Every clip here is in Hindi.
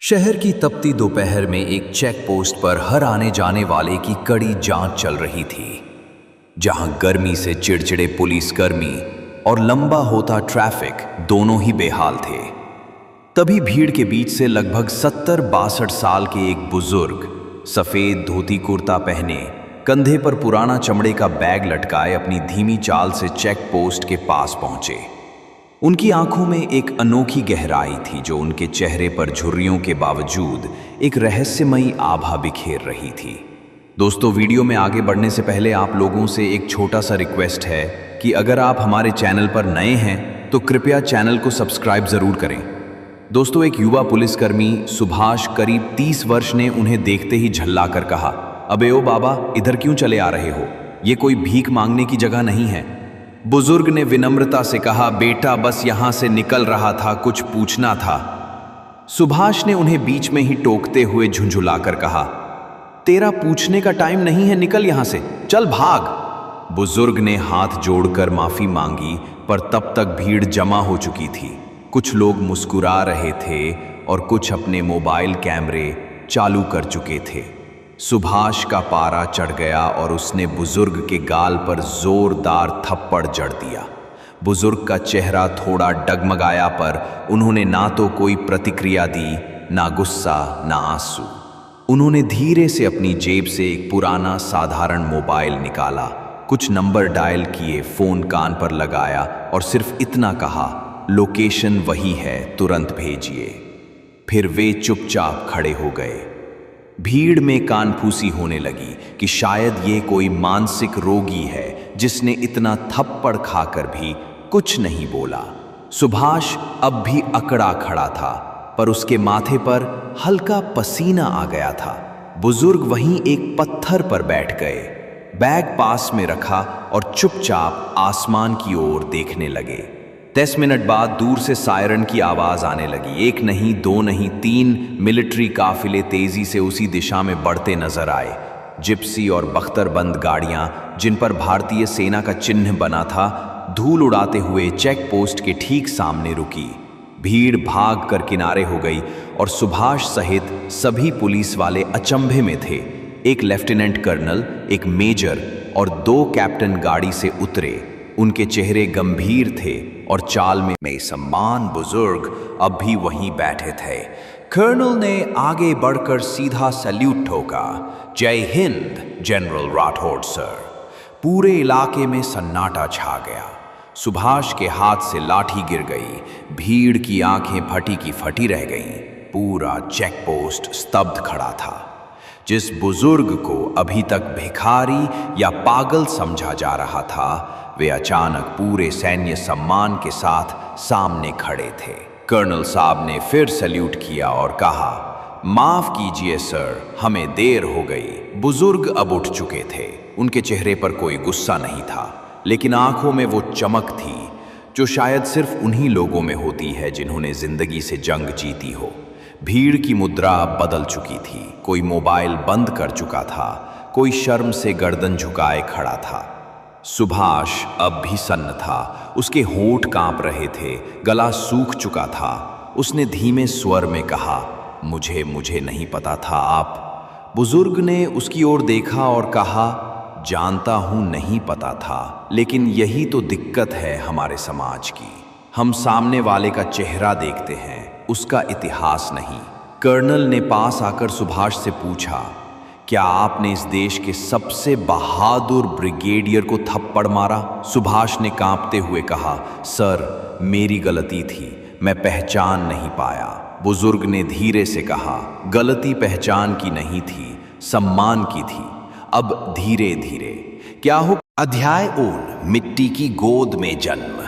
शहर की तपती दोपहर में एक चेक पोस्ट पर हर आने जाने वाले की कड़ी जांच चल रही थी, जहां गर्मी से चिड़चिड़े पुलिसकर्मी और लंबा होता ट्रैफिक दोनों ही बेहाल थे। तभी भीड़ के बीच से लगभग 70-62 साल के एक बुजुर्ग सफेद धोती कुर्ता पहने, कंधे पर पुराना चमड़े का बैग लटकाए अपनी धीमी चाल से चेक पोस्ट के पास पहुंचे। उनकी आंखों में एक अनोखी गहराई थी जो उनके चेहरे पर झुर्रियों के बावजूद एक रहस्यमयी आभा बिखेर रही थी। दोस्तों, वीडियो में आगे बढ़ने से पहले आप लोगों से एक छोटा सा रिक्वेस्ट है कि अगर आप हमारे चैनल पर नए हैं तो कृपया चैनल को सब्सक्राइब जरूर करें। दोस्तों, एक युवा पुलिसकर्मी सुभाष करीब 30 वर्ष ने उन्हें देखते ही झल्ला कर कहा, अबे ओ बाबा, इधर क्यों चले आ रहे हो? ये कोई भीख मांगने की जगह नहीं है। बुजुर्ग ने विनम्रता से कहा, बेटा बस यहां से निकल रहा था, कुछ पूछना था। सुभाष ने उन्हें बीच में ही टोकते हुए झुंझुलाकर कहा, तेरा पूछने का टाइम नहीं है, निकल यहां से, चल भाग। बुजुर्ग ने हाथ जोड़कर माफी मांगी, पर तब तक भीड़ जमा हो चुकी थी। कुछ लोग मुस्कुरा रहे थे और कुछ अपने मोबाइल कैमरे चालू कर चुके थे। सुभाष का पारा चढ़ गया और उसने बुजुर्ग के गाल पर जोरदार थप्पड़ जड़ दिया। बुजुर्ग का चेहरा थोड़ा डगमगाया, पर उन्होंने ना तो कोई प्रतिक्रिया दी, ना गुस्सा, ना आंसू। उन्होंने धीरे से अपनी जेब से एक पुराना साधारण मोबाइल निकाला, कुछ नंबर डायल किए, फोन कान पर लगाया और सिर्फ इतना कहा, लोकेशन वही है, तुरंत भेजिए। फिर वे चुपचाप खड़े हो गए। भीड़ में कानफूसी होने लगी कि शायद ये कोई मानसिक रोगी है जिसने इतना थप्पड़ खाकर भी कुछ नहीं बोला। सुभाष अब भी अकड़ा खड़ा था, पर उसके माथे पर हल्का पसीना आ गया था। बुजुर्ग वहीं एक पत्थर पर बैठ गए, बैग पास में रखा और चुपचाप आसमान की ओर देखने लगे। 10 मिनट बाद दूर से सायरन की आवाज आने लगी। एक नहीं, दो नहीं, 3 मिलिट्री काफिले तेजी से उसी दिशा में बढ़ते नजर आए। जिप्सी और बख्तरबंद गाड़ियां, जिन पर भारतीय सेना का चिन्ह बना था, धूल उड़ाते हुए चेक पोस्ट के ठीक सामने रुकी। भीड़ भाग कर किनारे हो गई और सुभाष सहित सभी पुलिस वाले अचंभे में थे। एक लेफ्टिनेंट कर्नल, एक मेजर और 2 कैप्टन गाड़ी से उतरे। उनके चेहरे गंभीर थे और चाल में सम्मान। बुजुर्ग अब भी वहीं बैठे थे। कर्नल ने आगे बढ़कर सीधा सैल्यूट ठोका, जय हिंद जनरल राठौड़ सर। पूरे इलाके में सन्नाटा छा गया। सुभाष के हाथ से लाठी गिर गई। भीड़ की आंखें फटी की फटी रह गईं। पूरा चेक पोस्ट स्तब्ध खड़ा था। जिस बुजुर्ग को अभी तक भिखारी या पागल समझा जा रहा था, वे अचानक पूरे सैन्य सम्मान के साथ सामने खड़े थे। कर्नल साहब ने फिर सैल्यूट किया और कहा, माफ कीजिए सर, हमें देर हो गई। बुजुर्ग अब उठ चुके थे। उनके चेहरे पर कोई गुस्सा नहीं था, लेकिन आंखों में वो चमक थी जो शायद सिर्फ उन्हीं लोगों में होती है जिन्होंने जिंदगी से जंग जीती हो। भीड़ की मुद्रा बदल चुकी थी। कोई मोबाइल बंद कर चुका था, कोई शर्म से गर्दन झुकाए खड़ा था। सुभाष अब भी सन्न था। उसके होंठ कांप रहे थे, गला सूख चुका था। उसने धीमे स्वर में कहा, मुझे नहीं पता था आप। बुजुर्ग ने उसकी ओर देखा और कहा, जानता हूं नहीं पता था, लेकिन यही तो दिक्कत है हमारे समाज की। हम सामने वाले का चेहरा देखते हैं, उसका इतिहास नहीं। कर्नल ने पास आकर सुभाष से पूछा, क्या आपने इस देश के सबसे बहादुर ब्रिगेडियर को थप्पड़ मारा? सुभाष ने कांपते हुए कहा, सर मेरी गलती थी, मैं पहचान नहीं पाया। बुजुर्ग ने धीरे से कहा, गलती पहचान की नहीं थी, सम्मान की थी। अब धीरे धीरे क्या हो। अध्याय 9, मिट्टी की गोद में जन्म।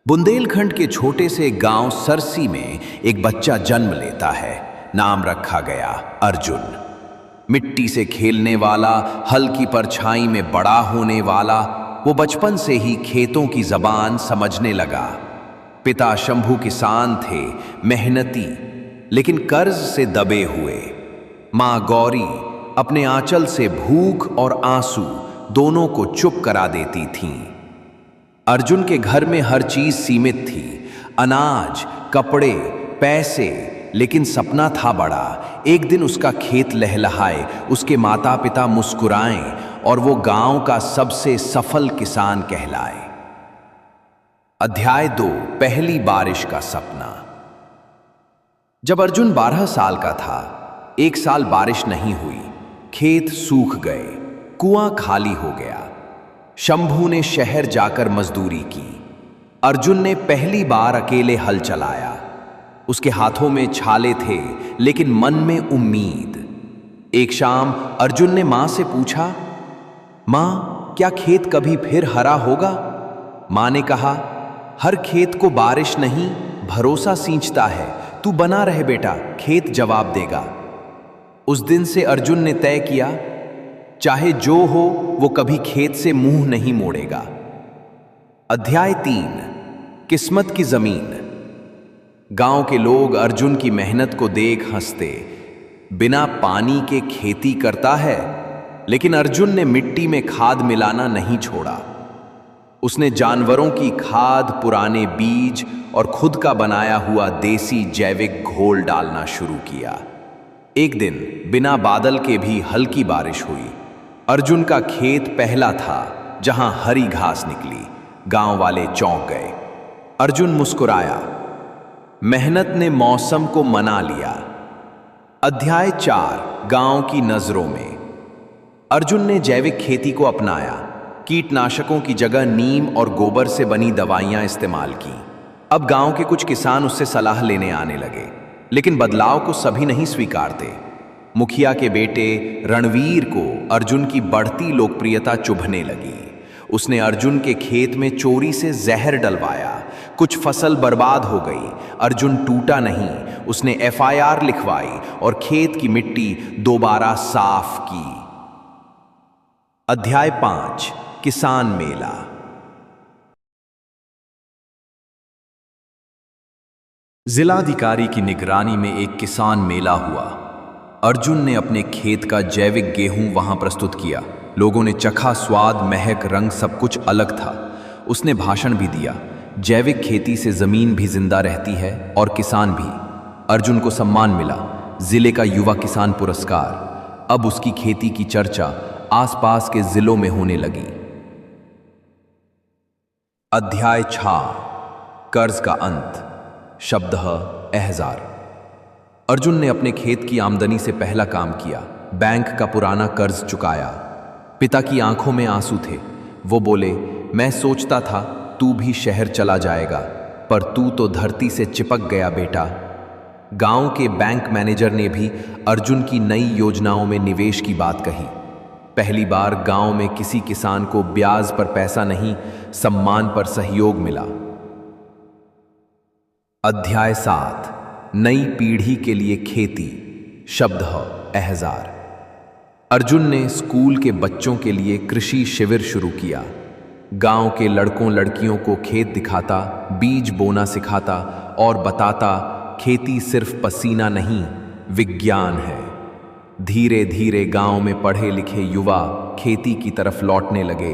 बुंदेलखंड के छोटे से गांव सरसी में एक बच्चा जन्म लेता है। नाम रखा गया अर्जुन। मिट्टी से खेलने वाला, हल्की परछाई में बड़ा होने वाला, वो बचपन से ही खेतों की जबान समझने लगा। पिता शंभू किसान थे, मेहनती लेकिन कर्ज से दबे हुए। मां गौरी अपने आंचल से भूख और आंसू दोनों को चुप करा देती थीं। अर्जुन के घर में हर चीज सीमित थी, अनाज, कपड़े, पैसे, लेकिन सपना था बड़ा। एक दिन उसका खेत लहलहाए, उसके माता पिता मुस्कुराएं और वो गांव का सबसे सफल किसान कहलाए। अध्याय 2, पहली बारिश का सपना। जब अर्जुन 12 साल का था, एक साल बारिश नहीं हुई, खेत सूख गए, कुआं खाली हो गया। शंभू ने शहर जाकर मजदूरी की। अर्जुन ने पहली बार अकेले हल चलाया। उसके हाथों में छाले थे, लेकिन मन में उम्मीद। एक शाम अर्जुन ने मां से पूछा, मां, क्या खेत कभी फिर हरा होगा? मां ने कहा, हर खेत को बारिश नहीं, भरोसा सींचता है। तू बना रहे बेटा, खेत जवाब देगा। उस दिन से अर्जुन ने तय किया, चाहे जो हो, वो कभी खेत से मुंह नहीं मोड़ेगा। अध्याय 3, किस्मत की जमीन। गांव के लोग अर्जुन की मेहनत को देख हंसते। बिना पानी के खेती करता है, लेकिन अर्जुन ने मिट्टी में खाद मिलाना नहीं छोड़ा। उसने जानवरों की खाद, पुराने बीज और खुद का बनाया हुआ देसी जैविक घोल डालना शुरू किया। एक दिन बिना बादल के भी हल्की बारिश हुई। अर्जुन का खेत पहला था जहां हरी घास निकली। गांव वाले चौंक गए। अर्जुन मुस्कुराया। मेहनत ने मौसम को मना लिया। अध्याय 4, गांव की नजरों में। अर्जुन ने जैविक खेती को अपनाया। कीटनाशकों की जगह नीम और गोबर से बनी दवाइयां इस्तेमाल की। अब गांव के कुछ किसान उससे सलाह लेने आने लगे, लेकिन बदलाव को सभी नहीं स्वीकारते। मुखिया के बेटे रणवीर को अर्जुन की बढ़ती लोकप्रियता चुभने लगी। उसने अर्जुन के खेत में चोरी से जहर डलवाया। कुछ फसल बर्बाद हो गई। अर्जुन टूटा नहीं, उसने FIR लिखवाई और खेत की मिट्टी दोबारा साफ की। अध्याय 5, किसान मेला। जिलाधिकारी की निगरानी में एक किसान मेला हुआ। अर्जुन ने अपने खेत का जैविक गेहूं वहां प्रस्तुत किया। लोगों ने चखा, स्वाद, महक, रंग सब कुछ अलग था। उसने भाषण भी दिया, जैविक खेती से जमीन भी जिंदा रहती है और किसान भी। अर्जुन को सम्मान मिला, जिले का युवा किसान पुरस्कार। अब उसकी खेती की चर्चा आसपास के जिलों में होने लगी। अध्याय 6, कर्ज का अंत। शब्दः एहजार। अर्जुन ने अपने खेत की आमदनी से पहला काम किया। बैंक का पुराना कर्ज चुकाया। पिता की आंखों में आंसू थे। वो बोले, मैं सोचता था तू भी शहर चला जाएगा, पर तू तो धरती से चिपक गया बेटा। गांव के बैंक मैनेजर ने भी अर्जुन की नई योजनाओं में निवेश की बात कही। पहली बार गांव में किसी किसान को ब्याज पर पैसा नहीं, सम्मान पर सहयोग मिला। अध्याय 7, नई पीढ़ी के लिए खेती। शब्दः एहजार। अर्जुन ने स्कूल के बच्चों के लिए कृषि शिविर शुरू किया। गांव के लड़कों लड़कियों को खेत दिखाता, बीज बोना सिखाता और बताता, खेती सिर्फ पसीना नहीं, विज्ञान है। धीरे धीरे गांव में पढ़े लिखे युवा खेती की तरफ लौटने लगे।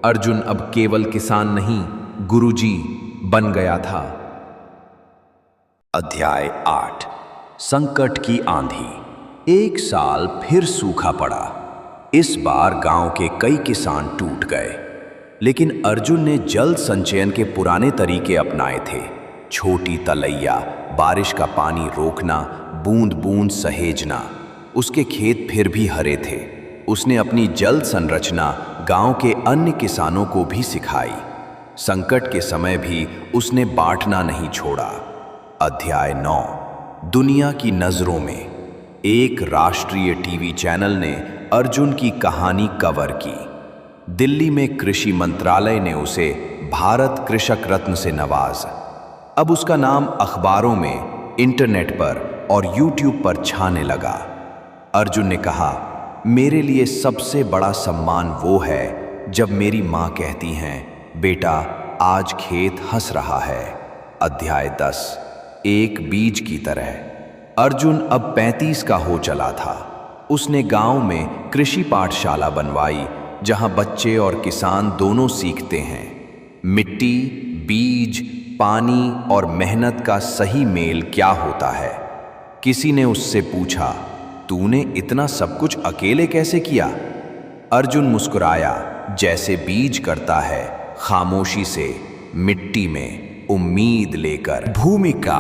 अर्जुन अब केवल किसान नहीं, गुरुजी बन गया था। अध्याय 8, संकट की आंधी। एक साल फिर सूखा पड़ा। इस बार गांव के कई किसान टूट गए, लेकिन अर्जुन ने जल संचयन के पुराने तरीके अपनाए थे। छोटी तलैया, बारिश का पानी रोकना, बूंद बूंद सहेजना। उसके खेत फिर भी हरे थे। उसने अपनी जल संरचना गांव के अन्य किसानों को भी सिखाई। संकट के समय भी उसने बांटना नहीं छोड़ा। अध्याय 9, दुनिया की नजरों में। एक राष्ट्रीय टीवी चैनल ने अर्जुन की कहानी कवर की। दिल्ली में कृषि मंत्रालय ने उसे भारत कृषक रत्न से नवाजा। अब उसका नाम अखबारों में, इंटरनेट पर और YouTube पर छाने लगा। अर्जुन ने कहा, मेरे लिए सबसे बड़ा सम्मान वो है जब मेरी माँ कहती हैं, बेटा आज खेत हंस रहा है। अध्याय 10, एक बीज की तरह। अर्जुन अब 35 का हो चला था। उसने गांव में कृषि पाठशाला बनवाई, जहां बच्चे और किसान दोनों सीखते हैं। मिट्टी, बीज, पानी और मेहनत का सही मेल क्या होता है। किसी ने उससे पूछा, तूने इतना सब कुछ अकेले कैसे किया? अर्जुन मुस्कुराया, जैसे बीज करता है खामोशी से मिट्टी में उम्मीद लेकर। भूमिका।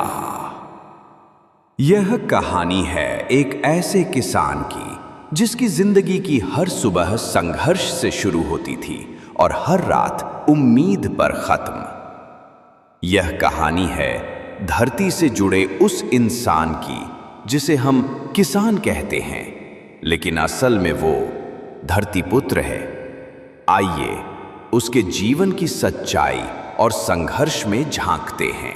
यह कहानी है एक ऐसे किसान की जिसकी जिंदगी की हर सुबह संघर्ष से शुरू होती थी और हर रात उम्मीद पर खत्म। यह कहानी है धरती से जुड़े उस इंसान की जिसे हम किसान कहते हैं, लेकिन असल में वो धरती पुत्र है। आइए उसके जीवन की सच्चाई और संघर्ष में झांकते हैं।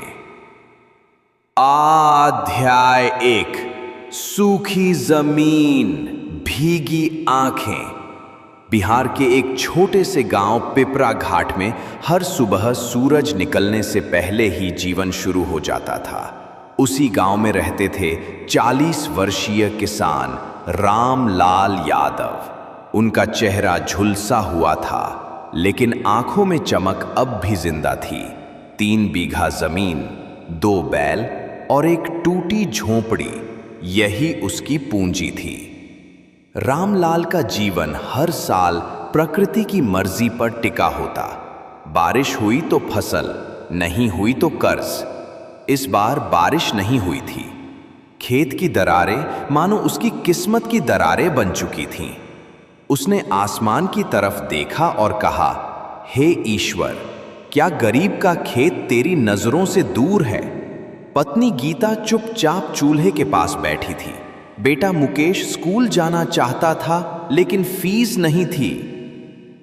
अध्याय 1। सूखी जमीन, भीगी आंखें। बिहार के एक छोटे से गांव पिपरा घाट में हर सुबह सूरज निकलने से पहले ही जीवन शुरू हो जाता था। उसी गांव में रहते थे 40 वर्षीय किसान रामलाल यादव। उनका चेहरा झुलसा हुआ था, लेकिन आंखों में चमक अब भी जिंदा थी। 3 बीघा जमीन, 2 बैल और एक टूटी झोंपड़ी, यही उसकी पूंजी थी। रामलाल का जीवन हर साल प्रकृति की मर्जी पर टिका होता। बारिश हुई तो फसल, नहीं हुई तो कर्ज। इस बार बारिश नहीं हुई थी। खेत की दरारें मानो उसकी किस्मत की दरारें बन चुकी थीं। उसने आसमान की तरफ देखा और कहा, हे ईश्वर, क्या गरीब का खेत तेरी नजरों से दूर है? पत्नी गीता चुपचाप चूल्हे के पास बैठी थी। बेटा मुकेश स्कूल जाना चाहता था, लेकिन फीस नहीं थी।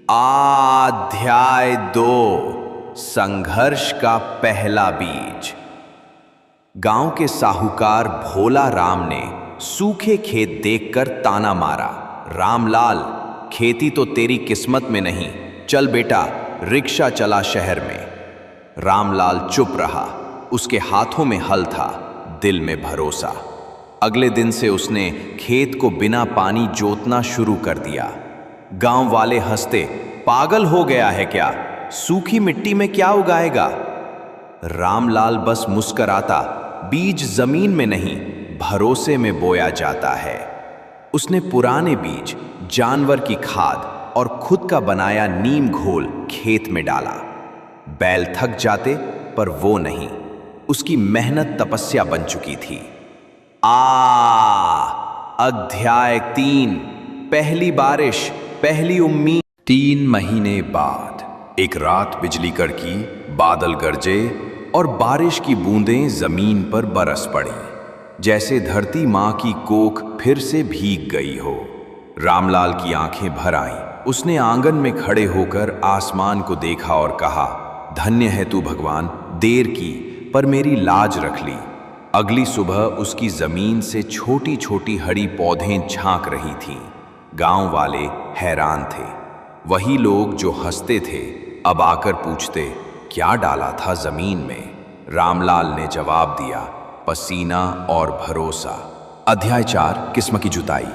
अध्याय 2। संघर्ष का पहला बीज। गांव के साहूकार भोला राम ने सूखे खेत देखकर ताना मारा, रामलाल, खेती तो तेरी किस्मत में नहीं, चल बेटा रिक्शा चला शहर में। रामलाल चुप रहा। उसके हाथों में हल था, दिल में भरोसा। अगले दिन से उसने खेत को बिना पानी जोतना शुरू कर दिया। गांव वाले हंसते, पागल हो गया है क्या? सूखी मिट्टी में क्या उगाएगा? रामलाल बस मुस्कुराता, बीज जमीन में नहीं, भरोसे में बोया जाता है। उसने पुराने बीज, जानवर की खाद और खुद का बनाया नीम घोल खेत में डाला। बैल थक जाते, पर वो नहीं, उसकी मेहनत तपस्या बन चुकी थी। अध्याय 3। पहली बारिश, पहली उम्मीद। 3 महीने बाद एक रात बिजली कड़की, बादल गरजे और बारिश की बूंदें जमीन पर बरस पड़ी, जैसे धरती मां की कोख फिर से भीग गई हो। रामलाल की आंखें भर आईं। उसने आंगन में खड़े होकर आसमान को देखा और कहा, धन्य है तू भगवान, देर की पर मेरी लाज रख ली। अगली सुबह उसकी जमीन से छोटी छोटी हरी पौधें झांक रही थीं। गांव वाले हैरान थे। वही लोग जो हंसते थे अब आकर पूछते, क्या डाला था जमीन में? रामलाल ने जवाब दिया, पसीना और भरोसा। अध्याय 4। किस्म की जुताई।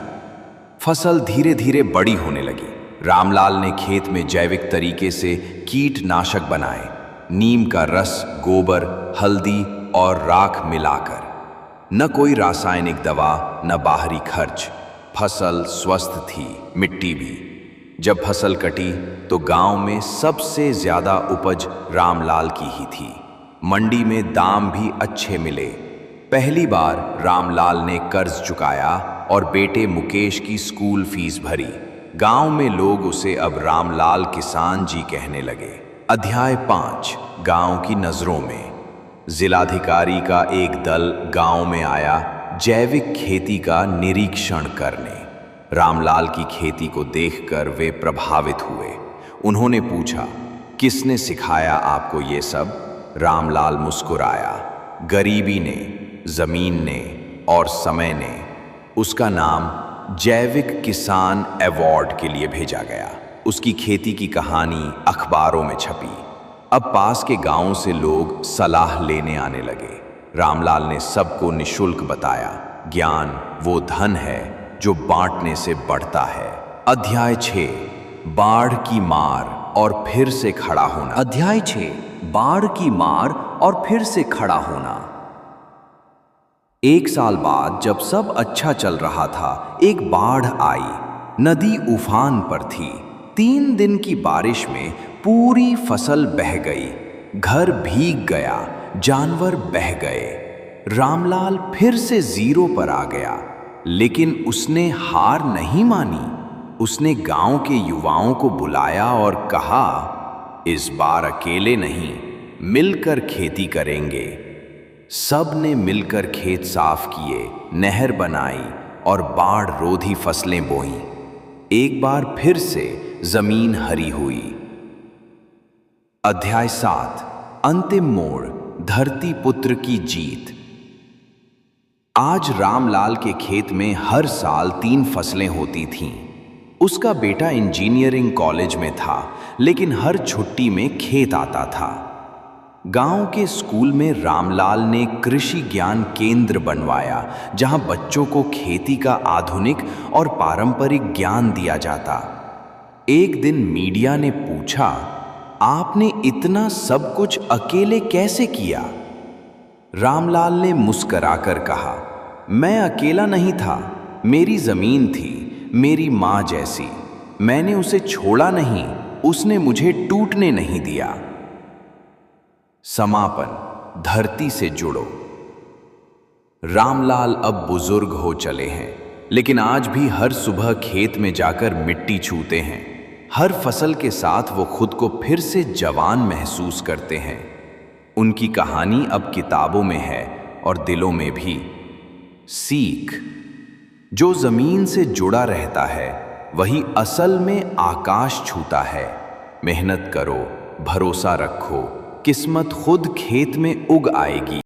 फसल धीरे धीरे बड़ी होने लगी। रामलाल ने खेत में जैविक तरीके से कीटनाशक बनाए, नीम का रस, गोबर, हल्दी और राख मिलाकर। न कोई रासायनिक दवा, न बाहरी खर्च। फसल स्वस्थ थी, मिट्टी भी। जब फसल कटी तो गांव में सबसे ज्यादा उपज रामलाल की ही थी। मंडी में दाम भी अच्छे मिले। पहली बार रामलाल ने कर्ज चुकाया और बेटे मुकेश की स्कूल फीस भरी। गांव में लोग उसे अब रामलाल किसान जी कहने लगे। अध्याय 5। गांव की नजरों में। जिलाधिकारी का एक दल गांव में आया जैविक खेती का निरीक्षण करने। रामलाल की खेती को देखकर वे प्रभावित हुए। उन्होंने पूछा, किसने सिखाया आपको ये सब? रामलाल मुस्कुराया, गरीबी ने, जमीन ने और समय ने। उसका नाम जैविक किसान अवार्ड के लिए भेजा गया। उसकी खेती की कहानी अखबारों में छपी। अब पास के गांवों से लोग सलाह लेने आने लगे। रामलाल ने सबको निशुल्क बताया, ज्ञान वो धन है जो बांटने से बढ़ता है। अध्याय 6। बाढ़ की मार और फिर से खड़ा होना। अध्याय 6। बाढ़ की मार और फिर से खड़ा होना। 1 साल बाद जब सब अच्छा चल रहा था, एक बाढ़ आई। नदी उफान पर थी। 3 दिन की बारिश में पूरी फसल बह गई, घर भीग गया, जानवर बह गए। रामलाल फिर से जीरो पर आ गया, लेकिन उसने हार नहीं मानी। उसने गांव के युवाओं को बुलाया और कहा, इस बार अकेले नहीं, मिलकर खेती करेंगे। सब ने मिलकर खेत साफ किए, नहर बनाई और बाढ़ रोधी फसलें बोईं। एक बार फिर से जमीन हरी हुई। अध्याय 7, अंतिम मोड़, धरती पुत्र की जीत। आज रामलाल के खेत में हर साल 3 फसलें होती थीं। उसका बेटा इंजीनियरिंग कॉलेज में था, लेकिन हर छुट्टी में खेत आता था। गांव के स्कूल में रामलाल ने कृषि ज्ञान केंद्र बनवाया, जहां बच्चों को खेती का आधुनिक और पारंपरिक ज्ञान दिया जाता। एक दिन मीडिया ने पूछा, आपने इतना सब कुछ अकेले कैसे किया? रामलाल ने मुस्कुराकर कहा, मैं अकेला नहीं था, मेरी जमीन थी, मेरी माँ जैसी। मैंने उसे छोड़ा नहीं, उसने मुझे टूटने नहीं दिया। समापन, धरती से जुड़ो। रामलाल अब बुजुर्ग हो चले हैं, लेकिन आज भी हर सुबह खेत में जाकर मिट्टी छूते हैं। हर फसल के साथ वो खुद को फिर से जवान महसूस करते हैं। उनकी कहानी अब किताबों में है और दिलों में भी। सीख, जो जमीन से जुड़ा रहता है वही असल में आकाश छूता है। मेहनत करो, भरोसा रखो, किस्मत खुद खेत में उग आएगी।